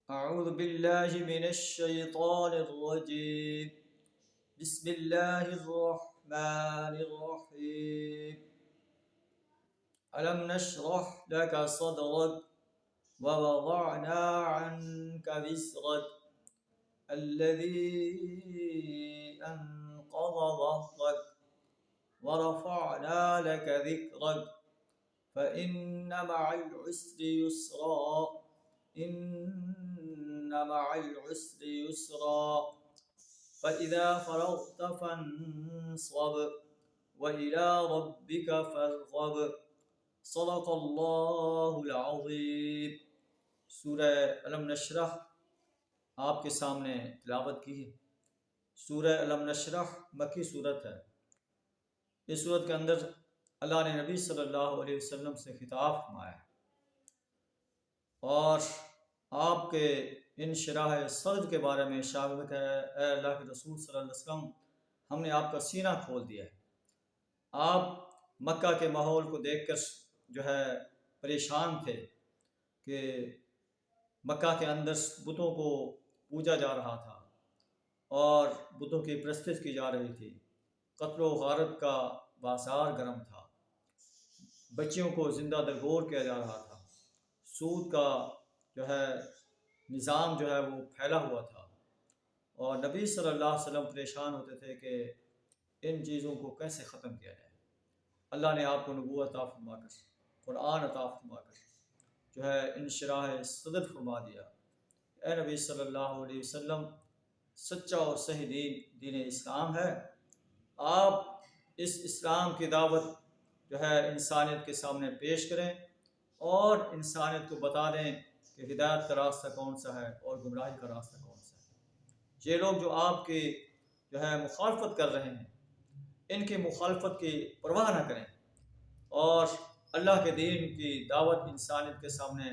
أعوذ بالله من الشيطان الرجيم. بسم الله الرحمن الرحيم. ألم نشرح لك صدرك ووضعنا عنك وزرك الذي أنقض ظهرك ورفعنا لك ذكرك فإن مع العسر يسرا إن مع العسر يسرا فإذا فرغت فانصب وإلى ربك فارغب صدق اللہ العظیم۔ سورہ علم نشرح آپ کے سامنے تلاوت کی ہے۔ سورہ علم نشرح مکی صورت ہے۔ اس صورت کے اندر اللہ نے نبی صلی اللہ علیہ وسلم سے خطاب فرمایا ہے اور آپ کے انشراح صدر کے بارے میں ارشاد ہے، اے اللہ کے رسول صلی اللہ علیہ وسلم، ہم نے آپ کا سینہ کھول دیا ہے۔ آپ مکہ کے ماحول کو دیکھ کر پریشان تھے کہ مکہ کے اندر بتوں کو پوجا جا رہا تھا اور بتوں کی پرستش کی جا رہی تھی۔ قتل و غارت کا بازار گرم تھا، بچیوں کو زندہ درگور کیا جا رہا تھا، سود کا نظام وہ پھیلا ہوا تھا، اور نبی صلی اللہ علیہ وسلم پریشان ہوتے تھے کہ ان چیزوں کو کیسے ختم کیا جائے۔ اللہ نے آپ کو نبوت عطا فرما کر، قرآن عطا فرما کر انشراح صدر فرما دیا۔ اے نبی صلی اللہ علیہ وسلم، سچا اور صحیح دین اسلام ہے۔ آپ اس اسلام کی دعوت انسانیت کے سامنے پیش کریں اور انسانیت کو بتا دیں کہ ہدایت کا راستہ کون سا ہے اور گمراہی کا راستہ کون سا ہے۔ یہ لوگ جو آپ کی مخالفت کر رہے ہیں، ان کی مخالفت کی پرواہ نہ کریں اور اللہ کے دین کی دعوت انسانیت کے سامنے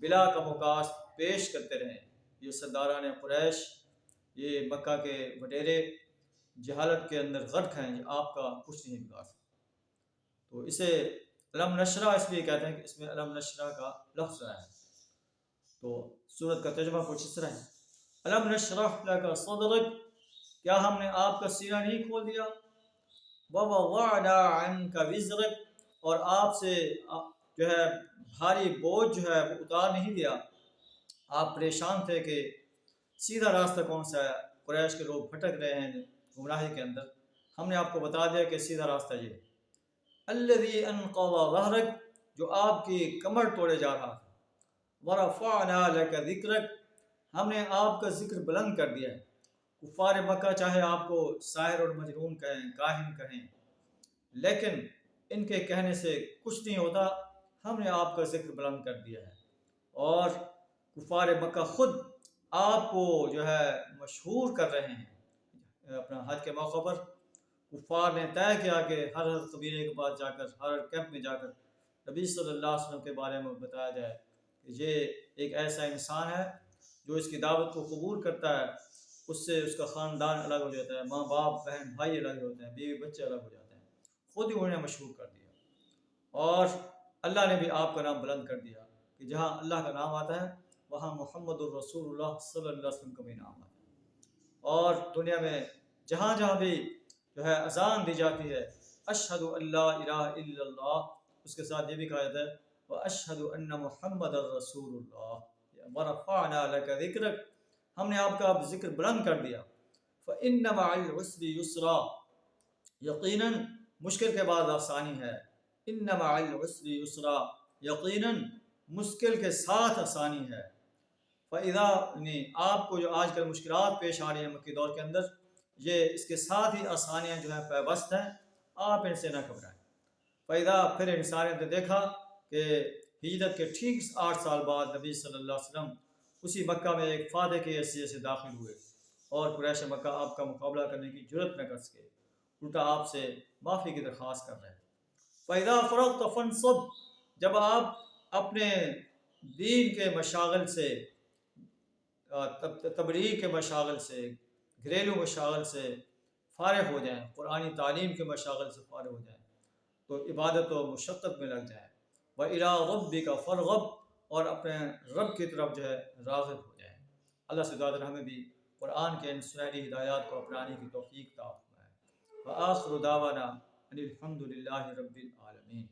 بلا کموکاس پیش کرتے رہیں۔ یہ سرداران قریش، یہ مکہ کے وڈیرے جہالت کے اندر غرق ہیں، یہ آپ کا کچھ نہیں بگاڑ سکتے۔ تو اسے علم نشرح اس لیے کہتے ہیں کہ اس میں علم نشرح کا لفظ ہے۔ تو سورت کا ترجمہ کچھ اس طرح ہے، علم نشرح لک صدرک، کیا ہم نے آپ کا سینہ نہیں کھول دیا، ووضعنا عنک وزرک، اور آپ سے بھاری بوجھ وہ اتار نہیں دیا۔ آپ پریشان تھے کہ سیدھا راستہ کون سا ہے، قریش کے لوگ بھٹک رہے ہیں گمراہی کے اندر، ہم نے آپ کو بتا دیا کہ سیدھا راستہ یہ، الذی انقض ظہرک، جو آپ کی کمر توڑے جا رہا تھا، ورفعنا لک ذکرک، ہم نے آپ کا ذکر بلند کر دیا ہے۔ کفار مکہ چاہے آپ کو ساحر اور مجنون کہیں، کاہن کہیں، لیکن ان کے کہنے سے کچھ نہیں ہوتا، ہم نے آپ کا ذکر بلند کر دیا ہے۔ اور کفار مکہ خود آپ کو مشہور کر رہے ہیں۔ اپنا حج کے موقع پر کفار نے طے کیا کہ ہر قبیلے کے پاس جا کر، ہر کیمپ میں جا کر نبی صلی اللہ علیہ وسلم کے بارے میں بتایا جائے کہ یہ ایک ایسا انسان ہے جو اس کی دعوت کو قبول کرتا ہے، اس سے اس کا خاندان الگ ہو جاتا ہے، ماں باپ بہن بھائی الگ ہوتے ہیں، بیوی بچے الگ ہو جاتے ہیں۔ خود ہی انہیں مشہور کر دیا، اور اللہ نے بھی آپ کا نام بلند کر دیا کہ جہاں اللہ کا نام آتا ہے وہاں محمد الرسول اللہ صلی اللہ علیہ وسلم کا بھی نام آتا ہے۔ اور دنیا میں جہاں جہاں بھی اذان دی جاتی ہے، اشہد ان لا الہ الا اللہ، اس کے ساتھ یہ بھی کہا جاتا ہے واشہد ان محمد الرسول اللہ، ورفعنا لک ذکرک، ہم نے آپ کا ذکر بلند کر دیا۔ فإن مع العسر یسرا، یقیناً مشکل کے بعد آسانی ہے۔ ان مع العسر یسرا، یقیناً مشکل کے ساتھ آسانی ہے۔ فَإِذَا، آپ کو جو آج کل مشکلات پیش آ رہی ہیں مکی دور کے اندر، یہ اس کے ساتھ ہی آسانیاں پیوست ہیں، آپ ان سے نہ گھبرائیں۔ فَإِذَا، پھر انسانیت نے دیکھا کہ ہجرت کے ٹھیک 8 سال بعد نبی صلی اللہ علیہ وسلم اسی مکہ میں ایک فاتح کی حیثیت سے داخل ہوئے، اور قریش مکہ آپ کا مقابلہ کرنے کی جرت نہ کر سکے، الٹا آپ سے معافی کی درخواست کر رہے ہیں۔ فَإِذَا فَرَغْتَ فَانْصَبْ، جب آپ اپنے دین کے مشاغل سے، تبلیغ کے مشاغل سے، گھریلو مشاغل سے فارغ ہو جائیں، قرآنی تعلیم کے مشاغل سے فارغ ہو جائیں، تو عبادت و مشقت میں لگ جائیں۔ وَإِلَىٰ رَبِّكَ فَارْغَب، اور اپنے رب کی طرف جو ہے راغب ہو جائیں۔ اللہ سے دعا ہے ہمیں بھی قرآن کے ان سنہری ہدایات کو اپنانے کی توفیق عطا فرمائے۔ وآخر دعوانا ان الحمد للہ رب العالمین۔